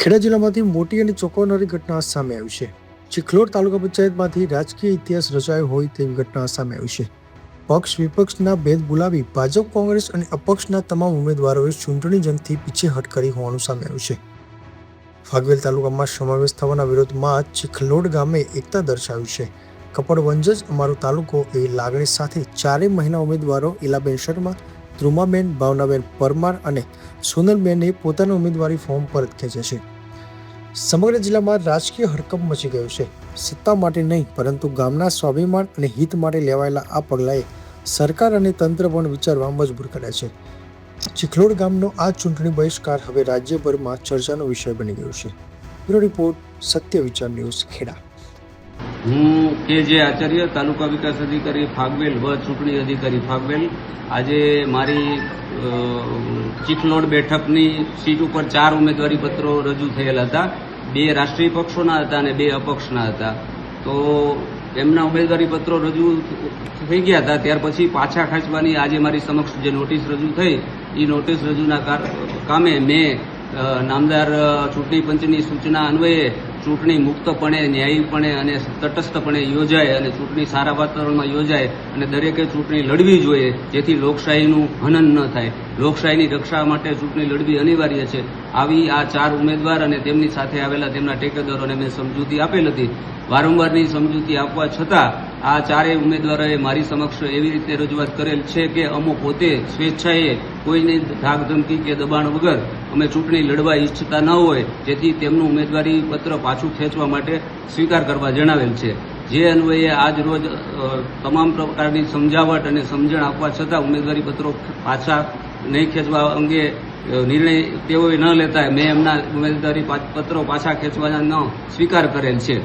ખેડા જિલ્લામાંથી મોટી અને ચોંકાવનારી ઘટના સામે આવી છે. ચિખલોડ તાલુકા પંચાયતમાંથી રાજકીય ઇતિહાસ રચાયો હોય તેવી ઘટના સામે આવી છે. પક્ષ વિપક્ષના ભેદ બોલાવી ભાજપ, કોંગ્રેસ અને અપક્ષના તમામ ઉમેદવારોએ ચૂંટણી જંગથી પીછેહટ કરી હોવાનું સામે આવ્યું છે. ફાગવેલ તાલુકામાં સમાવેશ થવાના વિરોધમાં ચિખલોડ ગામે એકતા દર્શાવી છે. કપડવંજ જ અમારો તાલુકો એવી લાગણી સાથે ચારેય મહિલા ઉમેદવારો ઇલાબેન શર્મા, ધ્રુમાબેન, ભાવનાબેન પરમાર અને સોનલબેને પોતાના ઉમેદવારી ફોર્મ પરત ખેંચે છે. સમગ્ર જિલ્લામાં રાજકીય હડકંપ મચી ગયો છે. સત્તા માટે નહીં પરંતુ ગામના સ્વાભિમાન અને હિત માટે લેવાયેલા આ પગલાએ સરકાર અને તંત્ર પણ વિચારવા મજબૂર કર્યા છે. ચિખલોડ ગામનો આ ચૂંટણી બહિષ્કાર હવે રાજ્યભરમાં ચર્ચાનો વિષય બની ગયો છે. બ્યુરો રિપોર્ટ, સત્ય વિચાર ન્યૂઝ, ખેડા. હું કે.જે. આચાર્ય, તાલુકા વિકાસ અધિકારી ફાગવેલ વ ચૂંટણી અધિકારી ફાગવેલ. આજે મારી ચિખલોડ બેઠકની સીટ ઉપર 4 ઉમેદવારી પત્રો રજૂ થયેલા હતા. 2 રાષ્ટ્રીય પક્ષોના હતા અને 2 અપક્ષના હતા. તો એમના ઉમેદવારી પત્રો રજૂ થઈ ગયા હતા. ત્યાર પછી પાછા ખેંચવાની આજે મારી સમક્ષ જે નોટિસ રજૂ થઈ એ નોટિસ રજૂના કામે મેં નામદાર ચૂંટણી પંચની સૂચના અન્વયે ચૂંટણી મુક્તપણે, ન્યાયીપણે અને તટસ્થપણે યોજાય અને ચૂંટણી સારા વાતાવરણમાં યોજાય અને દરેકે ચૂંટણી લડવી જોઈએ, જેથી લોકશાહીનું હનન ન થાય. લોકશાહીની રક્ષા માટે ચૂંટણી લડવી અનિવાર્ય છે. આવી આ 4 ઉમેદવાર અને તેમની સાથે આવેલા તેમના ટેકેદારોને મેં સમજૂતી આપેલ હતી. વારંવારની સમજૂતી આપવા છતાં આ 4 ઉમેદવારોએ મારી સમક્ષ એવી રીતે રજૂઆત કરેલ છે કે અમો પોતે સ્વેચ્છાએ કોઈની ધાક ધમકી કે દબાણ વગર અમે ચૂંટણી લડવા ઈચ્છતા ન હોય, જેથી તેમનું ઉમેદવારી પત્ર પાછું ખેંચવા માટે સ્વીકાર કરવા જણાવેલ છે. જે અન્વયે આજ રોજ તમામ પ્રકારની સમજાવટ અને સમજણ આપવા છતાં ઉમેદવારી પત્રો પાછા નહીં ખેંચવા અંગે નિર્ણય તેઓએ ન લેતા મેં એમના ઉમેદવારી પત્રો પાછા ખેંચવાના સ્વીકાર કરેલ છે.